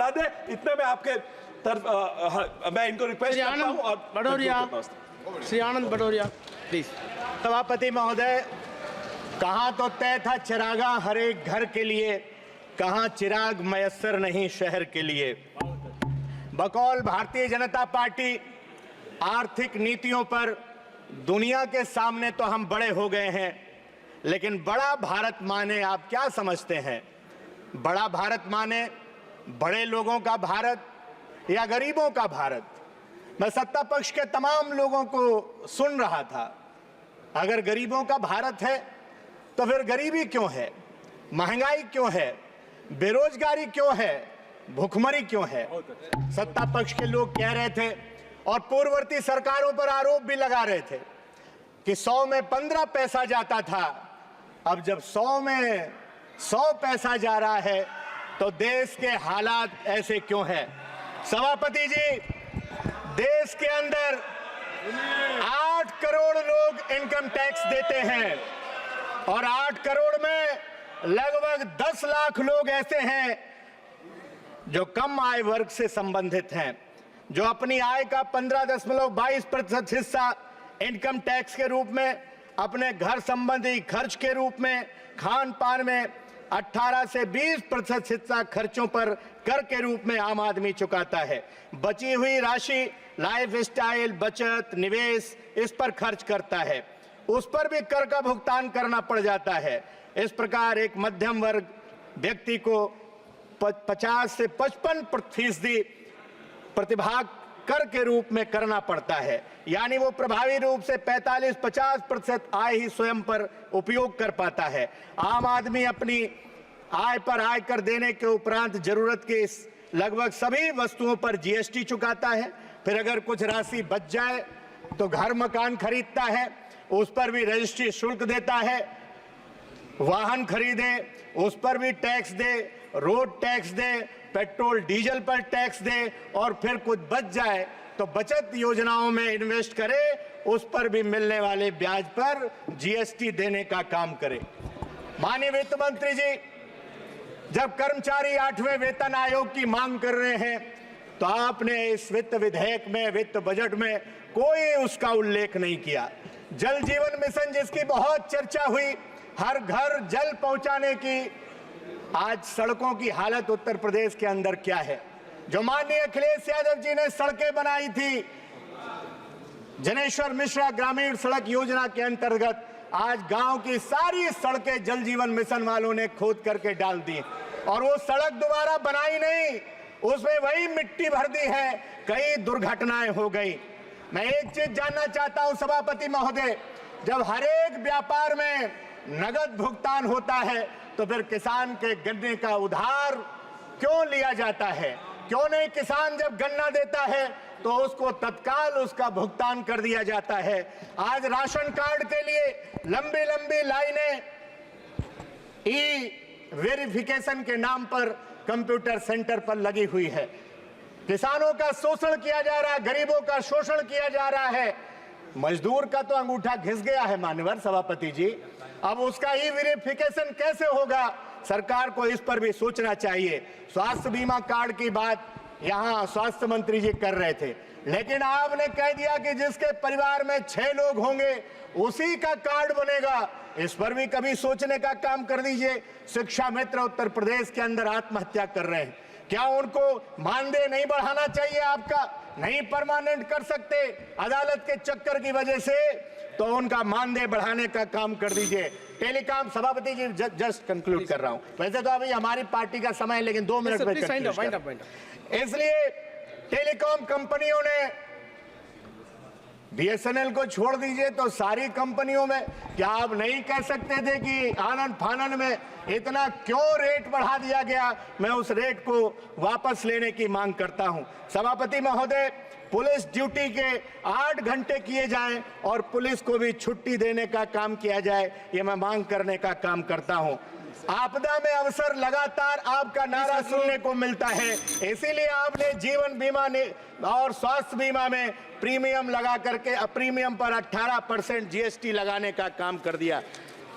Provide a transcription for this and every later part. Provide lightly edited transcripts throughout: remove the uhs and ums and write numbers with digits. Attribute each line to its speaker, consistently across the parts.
Speaker 1: बढ़ा दे, इतने में आपके तरफ मैं इनको रिक्वेस्ट करता हूं। और
Speaker 2: भदौरिया, श्री आनंद भदौरिया प्लीज।
Speaker 3: सभापति महोदय, कहाँ तो तय था चिरागा हर एक घर के लिए, कहाँ चिराग मयस्सर नहीं शहर के लिए। बकौल भारतीय जनता पार्टी आर्थिक नीतियों पर दुनिया के सामने तो हम बड़े हो गए हैं, लेकिन बड़ा भारत माने आप क्या समझते हैं? बड़ा भारत माने बड़े लोगों का भारत या गरीबों का भारत? मैं सत्ता पक्ष के तमाम लोगों को सुन रहा था। अगर गरीबों का भारत है तो फिर गरीबी क्यों है, महंगाई क्यों है, बेरोजगारी क्यों है, भुखमरी क्यों है? सत्ता पक्ष के लोग कह रहे थे और पूर्ववर्ती सरकारों पर आरोप भी लगा रहे थे कि 100 में 15 पैसा जाता था। अब जब 100 में 100 पैसा जा रहा है तो देश के हालात ऐसे क्यों है? सभापति जी, देश के अंदर 8 करोड़ लोग इनकम टैक्स देते हैं और 8 करोड़ में लगभग 10 लाख लोग ऐसे हैं जो कम आय वर्ग से संबंधित हैं, जो अपनी आय का 15.22% हिस्सा इनकम टैक्स के रूप में, अपने घर संबंधी खर्च के रूप में, खान पान में 18 से 20% हिस्सा खर्चों पर कर के रूप में आम आदमी चुकाता है। बची हुई राशि लाइफ स्टाइल, बचत, निवेश, इस पर खर्च करता है, उस पर भी कर का भुगतान करना पड़ जाता है। इस प्रकार एक मध्यम वर्ग व्यक्ति को 50 से 55% प्रतिभाग कर के रूप में करना पड़ता है, यानी वो प्रभावी रूप से 45-50% आय ही स्वयं पर उपयोग कर पाता है। आम आदमी अपनी आय पर आयकर देने के उपरांत जरूरत के इस लगभग सभी वस्तुओं पर जीएसटी चुकाता है। फिर अगर कुछ राशि बच जाए तो घर मकान खरीदता है, उस पर भी रजिस्ट्री शुल्क देता है। वाहन खरीदे उस पर भी टैक्स दे, रोड टैक्स दे, पेट्रोल डीजल पर टैक्स दे, और फिर कुछ बच जाए तो बचत योजनाओं में इन्वेस्ट करे, उस पर भी मिलने वाले ब्याज पर जीएसटी देने का काम करे। माननीय वित्त मंत्री जी, जब कर्मचारी 8वें वेतन आयोग की मांग कर रहे हैं तो आपने इस वित्त विधेयक में, वित्त बजट में कोई उसका उल्लेख नहीं किया। जल जीवन मिशन जिसकी बहुत चर्चा हुई, हर घर जल पहुंचाने की, आज सड़कों की हालत उत्तर प्रदेश के अंदर क्या है? जो माननीय अखिलेश यादव जी ने सड़कें बनाई थी जनेश्वर मिश्रा ग्रामीण सड़क योजना के अंतर्गत, आज गांव की सारी सड़कें जल जीवन मिशन वालों ने खोद करके डाल दी और वो सड़क दोबारा बनाई नहीं, उसमें वही मिट्टी भर दी है, कई दुर्घटनाएं हो गई। मैं एक चीज जानना चाहता हूं सभापति महोदय, जब हर एक व्यापार में नगद भुगतान होता है तो फिर किसान के गन्ने का उधार क्यों लिया जाता है? क्यों नहीं किसान जब गन्ना देता है तो उसको तत्काल उसका भुगतान कर दिया जाता है? आज राशन कार्ड के लिए लंबी लंबी लाइनें ई वेरिफिकेशन के नाम पर कंप्यूटर सेंटर पर लगी हुई है। किसानों का शोषण किया जा रहा है, गरीबों का शोषण किया जा रहा है। मजदूर का तो अंगूठा घिस गया है माननीय सभापति जी, अब उसका ई वेरिफिकेशन कैसे होगा? सरकार को इस पर भी सोचना चाहिए। स्वास्थ्य बीमा कार्ड की बात यहाँ स्वास्थ्य मंत्री जी कर रहे थे, लेकिन आपने कह दिया कि जिसके परिवार में 6 लोग होंगे उसी का कार्ड बनेगा। इस पर भी कभी सोचने का काम कर दीजिए। शिक्षा मित्र उत्तर प्रदेश के अंदर आत्महत्या कर रहे हैं, क्या उनको मानदेय नहीं बढ़ाना चाहिए? आपका नहीं परमानेंट कर सकते अदालत के चक्कर की वजह से, तो उनका मानदेय बढ़ाने का काम कर दीजिए। टेलीकॉम, सभापति जी जस्ट कंक्लूड कर रहा हूं, वैसे तो अभी हमारी पार्टी का समय है लेकिन 2 मिनट में, इसलिए टेलीकॉम कंपनियों ने बीएसएनएल को छोड़ दीजिए तो सारी कंपनियों में, क्या आप नहीं कह सकते थे कि आनंद फानन में इतना क्यों रेट बढ़ा दिया गया? मैं उस रेट को वापस लेने की मांग करता हूं। सभापति महोदय, पुलिस ड्यूटी के 8 घंटे किए जाएं और पुलिस को भी छुट्टी देने का काम किया जाए, ये मैं मांग करने का काम करता हूं। आपदा में अवसर लगातार आपका नारा सुनने को मिलता है, इसीलिए आपने जीवन बीमा और स्वास्थ्य बीमा में प्रीमियम लगा करके प्रीमियम पर 18% जीएसटी लगाने का काम कर दिया।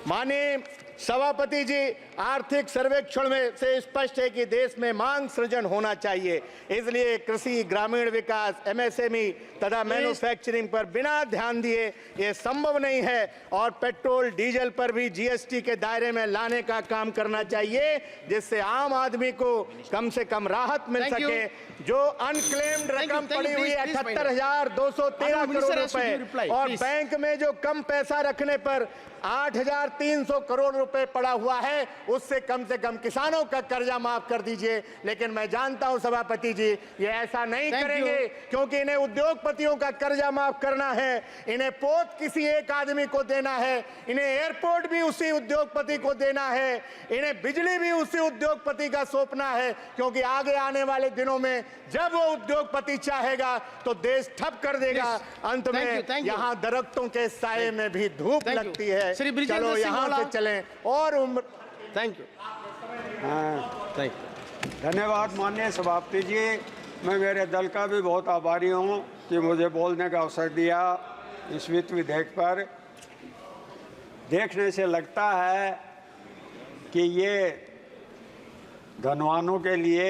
Speaker 3: माननीय सभापति जी, आर्थिक सर्वेक्षण में से स्पष्ट है कि देश में मांग सृजन होना चाहिए, इसलिए कृषि, ग्रामीण विकास, एमएसएमई तथा मैन्युफैक्चरिंग पर बिना ध्यान दिए ये संभव नहीं है और पेट्रोल डीजल पर भी जीएसटी के दायरे में लाने का काम करना चाहिए, जिससे आम आदमी को कम से कम राहत मिल
Speaker 2: Thank you.
Speaker 3: सके। जो अनक्लेम्ड
Speaker 2: Thank you,
Speaker 3: रकम
Speaker 2: thank
Speaker 3: पड़ी
Speaker 2: you.
Speaker 3: हुई है
Speaker 2: Please,
Speaker 3: 78,213
Speaker 2: Minister
Speaker 3: crore
Speaker 2: has to give reply,
Speaker 3: रुपए और
Speaker 2: please.
Speaker 3: बैंक में जो कम पैसा रखने पर 8,300 करोड़ रुपए पड़ा हुआ है, उससे कम से कम किसानों का कर्जा माफ कर दीजिए। लेकिन मैं जानता हूं सभापति जी, ये ऐसा नहीं
Speaker 2: Thank
Speaker 3: करेंगे, क्योंकि इन्हें उद्योगपतियों का कर्जा माफ करना है, इन्हें पोत किसी एक आदमी को देना है, इन्हें एयरपोर्ट भी उसी उद्योगपति को देना है, इन्हें बिजली भी उसी उद्योगपति का सौंपना है, क्योंकि आगे आने वाले दिनों में जब वो उद्योगपति चाहेगा तो देश ठप कर देगा। अंत
Speaker 2: Thank
Speaker 3: में
Speaker 2: you, thank you.
Speaker 3: यहाँ दरख्तों के साये में भी धूप
Speaker 2: Thank you.
Speaker 3: लगती है।
Speaker 2: श्री ब्रिजेंद्र
Speaker 3: चलो
Speaker 2: सिंह
Speaker 3: यहाँ
Speaker 2: वाला।
Speaker 3: से चलें और उम्र
Speaker 2: थैंक यू,
Speaker 4: हाँ,
Speaker 2: थैंक यू।
Speaker 4: धन्यवाद माननीय सभापति जी। मैं मेरे दल का भी बहुत आभारी हूँ कि मुझे बोलने का अवसर दिया इस वित्त विधेयक पर। देखने से लगता है कि ये धनवानों के लिए